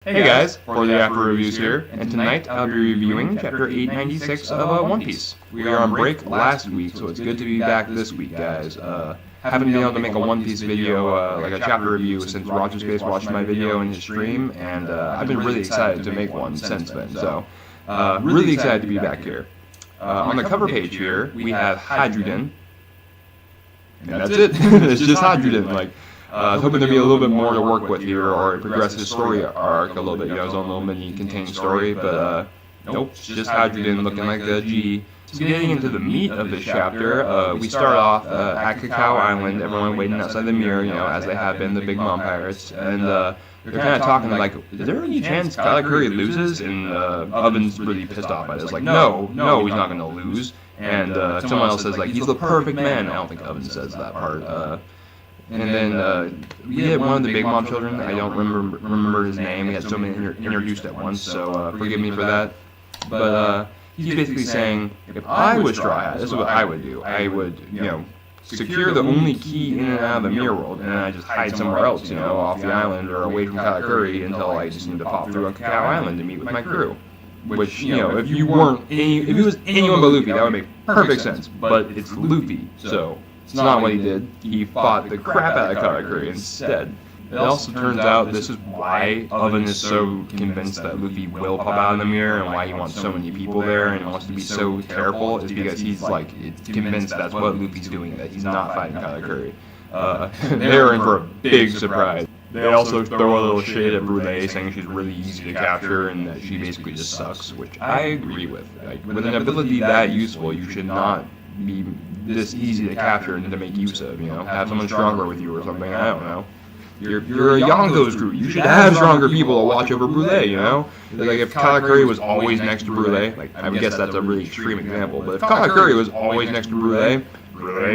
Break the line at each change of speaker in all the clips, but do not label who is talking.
Hey guys, ForTheAfro Reviews here, and tonight I'll be reviewing Chapter 896 of One Piece. We were on break last week, so it's good to be back this week, guys. Haven't been able to make a One Piece video, like a chapter review, since Roger Space watched my video in his stream, and I've been really excited to make one since then, so really excited to be back here. On the cover page here, we have Hydrogen, and that's it. It's just Hydrogen, I was hoping there'd be a little bit more to work with here, or progress his story arc a little bit, his own little mini-contained story, but nope, it's just Hydrogen looking like a G. So getting into the meat of this chapter, we start off at Cacao Island, everyone waiting outside the mirror, as they have been, the Big Mom Pirates, and they're kind of talking like, is there any chance Katakuri loses? And Oven's really pissed off by this, like, no, he's not going to lose. And someone else says, like, he's the perfect man. I don't think Oven says that part. And then we had one of the Big Mom children. I don't remember his name. We had so many introduced at once, so forgive me for that. But he's basically saying, if I was Straw Hat, this is what I would do. I would, secure the only key in and out of the mirror world, and then I just hide somewhere else, off the island or away from Katakuri until I just need to pop through on Cacao Island to meet with my crew. Which, if you weren't if it was anyone but Luffy, that would make perfect sense. But it's Luffy, so it's not what he did. He fought the crap out of Katakuri instead. It also turns out this is why Oven is so convinced that Luffy will pop out of the mirror, and why he wants so many people there and wants to be so careful, is because he's convinced that's what Luffy's doing, that he's not fighting Katakuri. They're in for a big surprise. They also throw a little shade at Brûlée, saying she's really easy to capture and that she basically just sucks, which I agree with. With an ability that useful, you should not be this easy to capture and to make use of, have someone stronger with you or something, I don't know. You're a Yonko's crew, you should have stronger people to watch over Brûlée, Like, if Katakuri was always next to Brûlée, I would guess that's a really extreme example, but if Katakuri was always next to Brûlée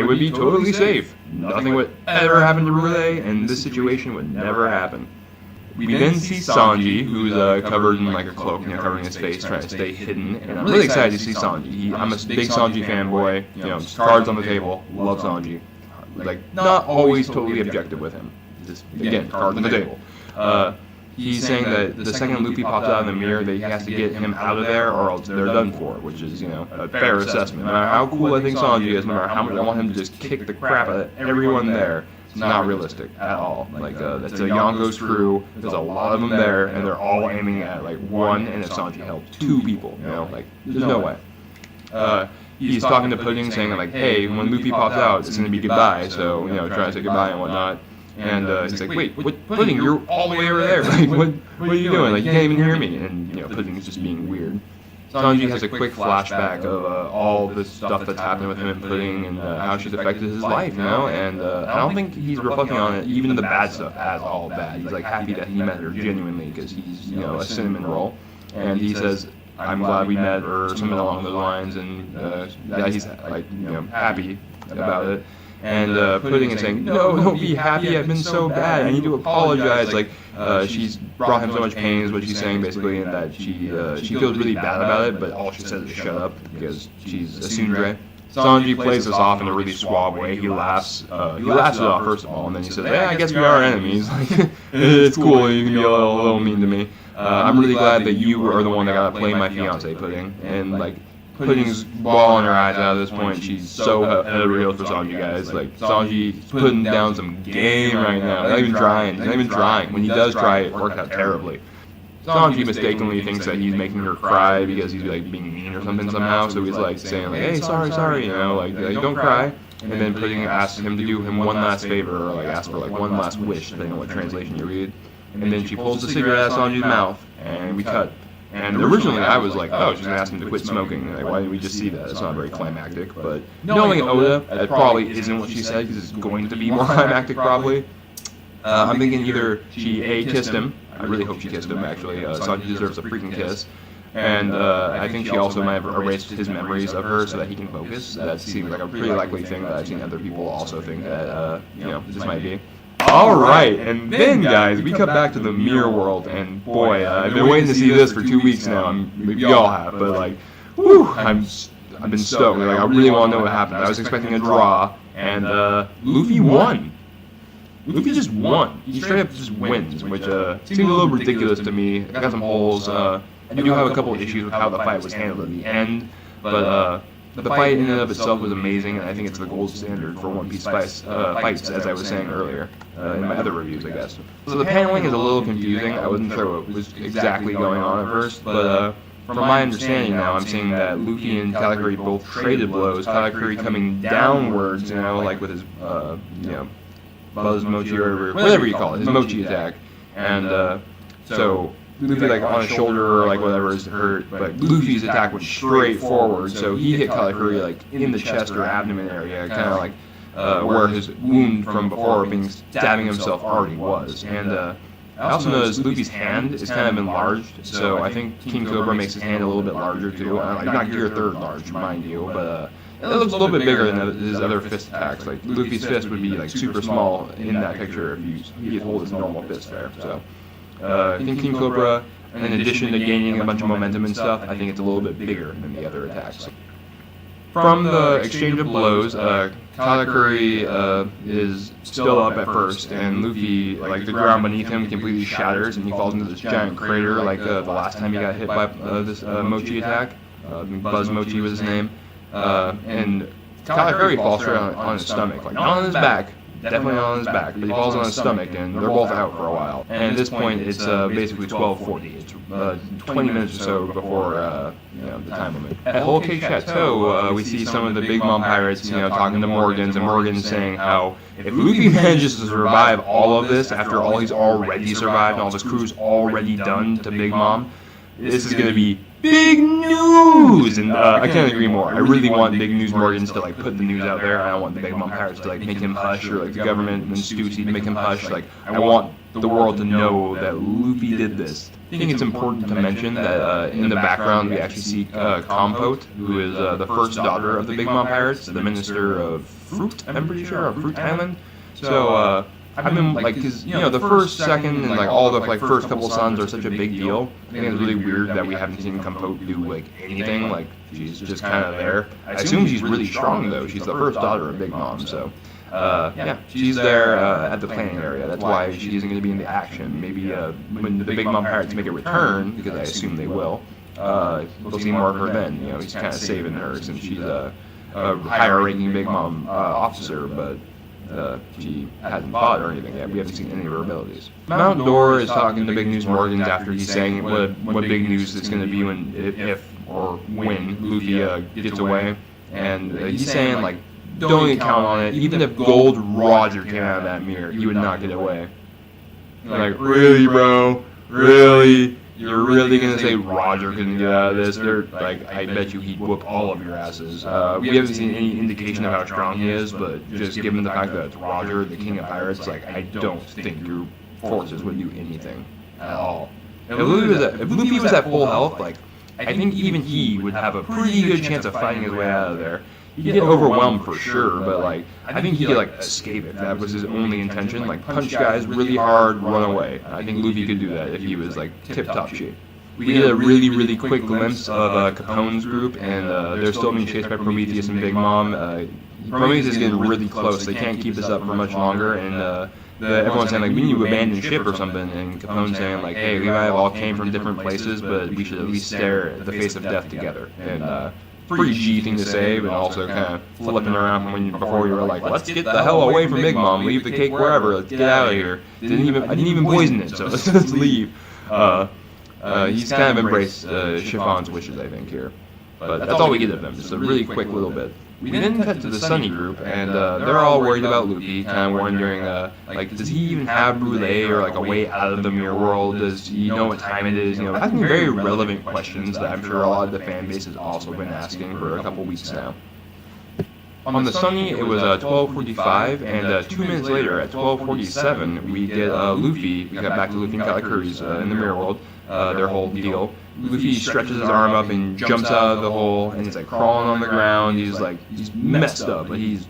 would be totally safe. Nothing would ever happen to Brûlée, and this situation would never happen. We then see Sanji, who's covered in a cloak, covering his face, trying to stay hidden, and I'm really excited to see Sanji. I'm a big Sanji fanboy, just cards on the table, love Sanji. Not always totally objective with him. Just, again, cards on the table. He's saying that the second Luffy pops out of the mirror, that he has to get him out of there, or else they're done for, which is, a fair assessment. No matter how cool I think Sanji is, no matter how much I want him to just kick the crap out of everyone there, it's not realistic at all. That's a Yonko's crew, there's a lot of them there, and they're all aiming at, one, and if Sanji helps, two people, there's no way. He's talking to Pudding, saying, hey, when Luffy pops out, it's going to be goodbye, so, try to say goodbye and whatnot. And he's like, wait, what, Pudding, you're all the way over there, what are you doing, you can't even hear me, and, Pudding's just being weird. Sanji has a quick flashback of all this stuff that's happened with him and Pudding, and how she's affected his life, and I don't think he's reflecting on it, even the bad stuff, as all bad. He's, happy that he met her genuinely, because he's, a cinnamon roll, and he says, I'm glad we met, or something along those lines, and that he's, happy about it. And Pudding is saying, no, don't be happy, I've been so bad, I need to apologize. She's brought him so much pain is what she's saying, basically, and that she feels really bad about it, but all she says is shut up, because she's a tsundere. Sanji plays this off in a really suave way. He laughs it off, first of all, and then he says, yeah, I guess we are enemies. It's cool, you can be a little mean to me. I'm really glad that you are the one that got to play my fiancé, Pudding, and, Pudding's bawling her eyes out at this point. She's so ahead of the rails for Sanji, guys. Sanji's putting down some game right now. Not even trying. When he does try, it works out terribly. Sanji mistakenly thinks that he's making her cry because he's being mean or something somehow. So he's saying hey, sorry, don't cry. And then Pudding asks him to do him one last favor, or asks for one last wish, depending on what translation you read. And then she pulls the cigarette out of Sanji's mouth, and we cut. And originally I was like, oh, she's going to ask him to quit smoking. Why didn't we just see that? It's not very climactic. But knowing Oda, that probably isn't what she said, because it's going to be more climactic probably. I'm thinking either she A, kissed him. I really hope she kissed him, actually. Sanji deserves a freaking kiss. And I think she also might have erased his memories of her so that he can focus. That seems like a pretty likely thing that I've seen other people also think that, this might be. Alright, and then guys, we come back to the mirror world, and boy, I've been waiting to see this for 2 weeks now, maybe y'all have, but whew, I've been stoked, I really want to know what happened. I was expecting a draw, and Luffy won. Luffy just won. He straight up just wins, which seems a little ridiculous to me. I got some holes. I do have a couple issues with how the fight was handled at the end, but the fight in and of itself was amazing, and I think it's the gold standard for One Piece fights, as I was saying earlier in my other reviews, I guess. So the paneling is a little confusing. I wasn't sure what was exactly going on at first, but from my understanding now, I'm seeing that Luffy and Katakuri both traded blows. Katakuri coming downwards, like with his, Buzz Mochi or whatever you call it, his Mochi attack, and so Luffy like on his shoulder or like whatever is hurt, but Luffy's attack went straight forward, so he hit Katakuri like in the chest or abdomen area, kind of like where his wound from before being stabbing himself already was. And I also noticed Luffy's hand is kind of enlarged, so I think King Cobra makes his hand a little bit larger too. Not Gear 3rd large, mind you, but it looks a little bit bigger than his other fist attacks. Like Luffy's fist would be like super small in that picture if he hold his normal fist there. So. I think King Cobra, in addition to gaining a bunch of momentum and stuff, I think it's a little bit bigger than the other attacks. From the exchange of blows, Katakuri is still up at first, and Luffy, like the ground beneath him completely shatters, and he falls into this giant crater like the last time he got hit by this Mochi attack. Buzz Mochi was his name. And Katakuri falls straight on his stomach, like not on his back. Definitely not on his back, but he falls on his stomach, and they're both out for a while. And at this point, it's basically 12:40. It's 20 minutes or so before the time limit. At Whole Cake Chateau, we see some of the Big Mom pirates, talking to Morgans, and Morgan's saying how if Luffy manages to survive all of this after all he's already survived and all this crew's already done to Big Mom, this is going to be big news, and I can't agree more. I really want Big News Morgans to like put the news out there. I don't want the Big Mom pirates to like make him hush, or like the government and Stussy to make him hush. Like I want the world to know that Luffy did this. I think it's important to mention that in the background we actually see Compote, who is the first daughter of the Big Mom pirates, the Minister of Fruit. I'm pretty sure, of Fruit Island. So. I've been like, cause the first, second, and like all the like first couple sons are such a big deal. I think it's really weird that we haven't seen Compote do like anything. Like she's just kind of there. I assume she's really strong though. She's the first daughter of Big Mom, so yeah, she's there at the planning area. That's why she isn't going to be in the action. Maybe when the Big Mom pirates make a return, because I assume they will, we'll see more of her then. He's kind of saving her since she's a higher-ranking Big Mom officer, but. She hasn't fought or anything yet. We haven't seen any of her abilities. Mount Dor is talking to Big News Morgans after he's saying what big news it's going to be if or when Luffy gets away. And he's saying, like, don't even count on it. Even if Gold Roger came out of that mirror, he would not get away. Like, really, bro? Really? You're really gonna say Roger couldn't get out of this? Like, I bet you he'd whoop all of your asses. We haven't seen any indication of how strong he is, but just given the fact that it's Roger, the King of Pirates, like, I don't think your forces would do anything at all. If Luffy was at full health, like, I think even he would have a pretty good chance of fighting his way out of there. He'd get overwhelmed for sure, but like I think he could like escape if that was his only intention. Like punch guys really hard, run away. I think Luffy could do that if he was like tip-top shape. We get a really quick glimpse of Capone's group, and they're still being chased by Prometheus and Big Mom. Prometheus is getting really close. They can't keep this up for much longer, and everyone's saying like we need to abandon ship or something, and Capone's saying like, hey, we might have all came from different places, but we should at least stare at the face of death together. And pretty G thing to say, but also kind of flipping around from when before we were like, let's get the hell away from Big Mom, leave the cake wherever, let's get out of here. I didn't even poison it, so let's leave. He's kind of embraced Chiffon's wishes, I think, here. But that's all we get of them, just a really quick little bit. We then cut to the Sunny group, and they're all worried about Luffy, kind of wondering, like, does he even have Brûlé or like a way out of the mirror world? Does he know what time it is? Asking very relevant questions that I'm sure a lot of the fan base has also been asking for a couple weeks now. On the Sunny, it was 12:45, and 2 minutes later, at 12:47, we get Luffy. We got back to Luffy and Katakuri's in the mirror world, their whole deal. Luffy stretches his arm up and jumps out of the hole, and he's like crawling on the ground. He's messed up, but he's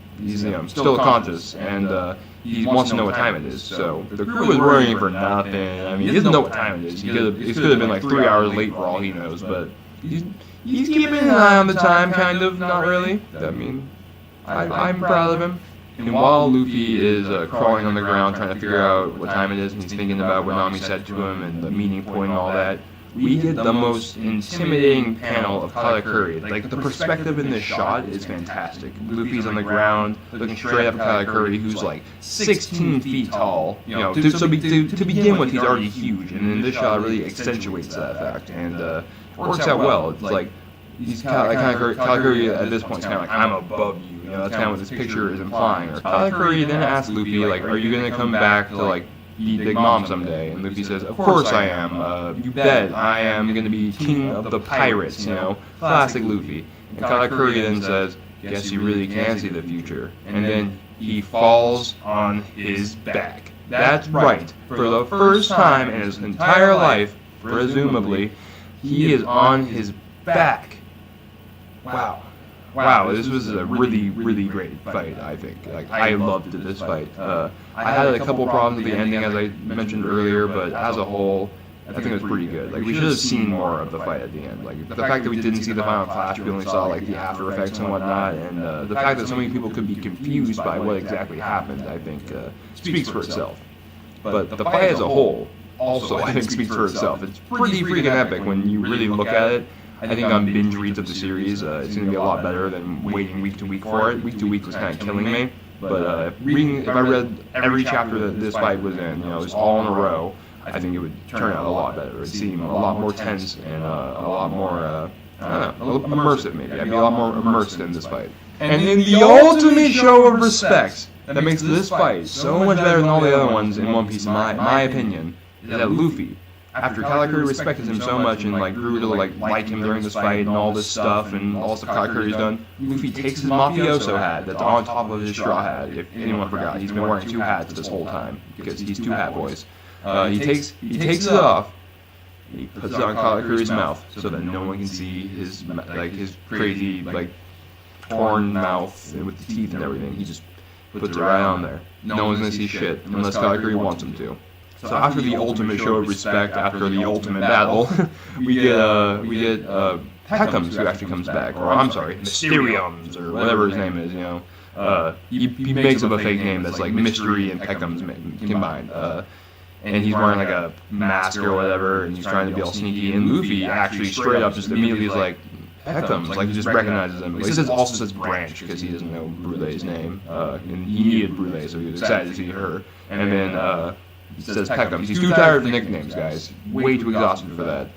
still conscious, and he wants to know what time it is. So the crew is worrying for nothing. I mean, he doesn't know what time it is. It could have been like 3 hours late for all he knows, but he's keeping an eye on the time, kind of, not really. I mean, I'm proud of him. And while Luffy is crawling on the ground trying to figure out what time it is, and he's thinking about what Nami said to him and the meaning point and all that, we get the most intimidating panel of Katakuri. Like, the perspective in this shot is fantastic. Luffy's on the ground, looking straight up at Katakuri, who's like 16 feet tall. You know, to begin with, he's already huge, and then this shot really accentuates that fact, and works out well. It's like, Katakuri at this point is kind of like, I'm above you. You know, that's kind of what this picture is implying. Or Katakuri then asks Luffy, like, are you going to come back to, like, beat Big Mom someday? And Luffy says, of course I am. You bet. I am going to be king of the pirates, you know. Classic Luffy. And Katakuri then says, guess you really can see the future. And then he falls on his back. That's right. For the first time in his entire life, presumably, he is on his back. Wow, this was a really, really great fight, I think. Like, I loved this fight. I had a couple problems with the ending, as I mentioned earlier, but as a whole, I think it was pretty good. Like, we should have seen more of the fight at the end. Like, the fact that we didn't see the final clash, we only saw, like, the after effects and whatnot, and the fact that so many people could be confused by what exactly happened, I think, speaks for itself. But the fight as a whole also, I think, speaks for itself. It's pretty freaking epic when you really look at it. I think on binge reads of the series, it's going to be a lot better than waiting week to week for it. Week to week was kind of killing me, but if I read every chapter that this fight was in, you know, just all in a row, I think it would turn out a lot better. It would seem a lot more tense and a lot more, immersive maybe. I'd be a lot more immersed in this fight. And in the ultimate show of respect that makes this fight so much better than all the other ones in One Piece, in my opinion, is that Luffy, after Katakuri respected him so much and like grew to like him during this fight and all this stuff and all the stuff Katakuri's done, Luffy takes his mafioso hat that's on top of his straw hat. If anyone forgot, he's been wearing two hats this whole time because he's two hat boys. He takes it off. And he puts it on Katakuri's mouth so that no one can see his crazy torn mouth with the teeth and everything. He just puts it right on there. No one's gonna see shit unless Katakuri wants him to. So after the ultimate show of respect, after the ultimate battle, we get Peckham's, who actually comes back, or I'm sorry, Mysteriums, or whatever his name is. You know, he makes up a fake name that's like Mystery and Peckham's combined. And he's wearing like a mask or whatever, and he's trying to be all sneaky. And Luffy actually straight up just immediately is like, Peckham's, like he just recognizes him. He also says Branch because he doesn't know Brulee's name, and he needed Brulee, so he was excited to see her. And then he says Peckham's. He's too tired for nicknames, guys. Way too exhausted for that.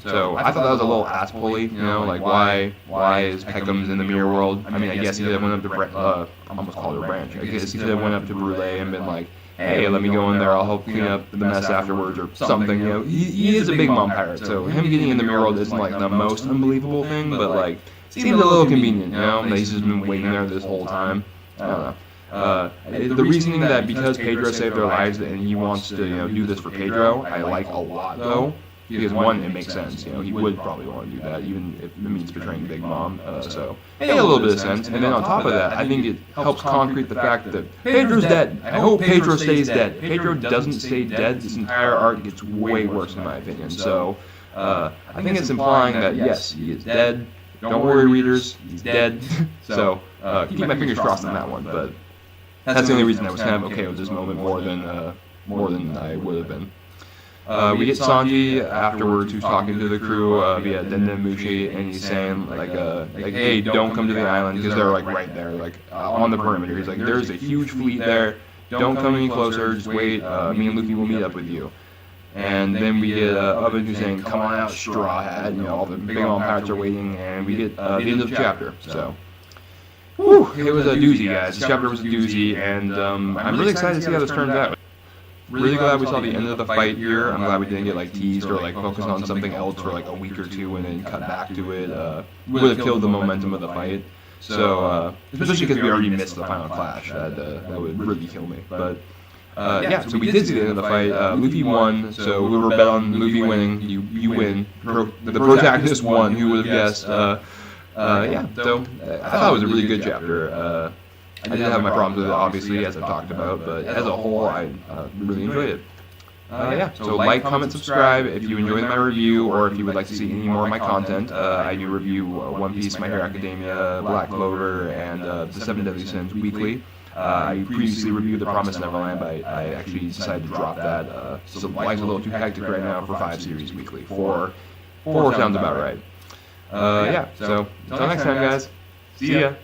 So I thought that was a little ass-pulley, you know, like why is Peckham's in the mirror world? I mean, I guess he could have went up to I almost called her Branch. I guess he could have went up to Brulee and been like, hey, let me go in there, I'll help clean up the mess afterwards or something, you know. He is a big mom pirate, so him getting in the mirror world isn't like the most unbelievable thing, but like, seems a little convenient, you know, that he's just been waiting there this whole time. I don't know. The reasoning that because Pedro saved their lives and he wants to, do this for Pedro, I like a lot though. Because one, it makes sense. He would probably want to do that, even if it means betraying Big Mom. So it made a little bit of sense. And then on top of that, I think it helps concrete the fact that Pedro's dead. I hope Pedro stays dead. If Pedro doesn't stay dead, this entire arc gets way worse, in my opinion. So I think it's implying that yes, he is dead. Don't worry, readers, he's dead. So keep my fingers crossed on that one. But that's the only reason I was kind of okay with this moment more than I would have been. We get Sanji afterwards, who's talking to the crew via Dendemushi, and he's saying like, hey, don't come to the island because they're like right there, like on the perimeter. He's like, there's a huge fleet there. Don't come any closer. Just wait. Me and Luffy will meet up with you. And then we get Oven who's saying, come on out, Straw Hat. All the Big Mom pirates are waiting, and we get the end of the chapter. So. Whew, it was a doozy, guys. This chapter was a doozy, and I'm really excited to see how this turns out. Really glad we saw the end of the fight here. I'm glad we didn't get teased or focused on something else for a week or two and then cut back to it. Would have killed the momentum of the fight. So especially because we already missed the final clash, that would really kill me. But so we did see the end of the fight. Luffy won, so we were bet on Luffy winning. You win. The protagonist won. Who would have guessed? So I thought it was a really good chapter. I did have my problems with it, obviously, as I've talked about, but as a whole, I really enjoyed it. yeah, so like, comment, subscribe if you enjoyed my review, or if you would like to see any more of my content. I do review One Piece, My Hero Academia, Black Clover, and the Seven Deadly Sins weekly. I previously reviewed The Promised Neverland, but I actually decided to drop that. So life's a little too hectic right now for 5 series weekly. Four sounds about right. Yeah, so until next time, guys. See ya.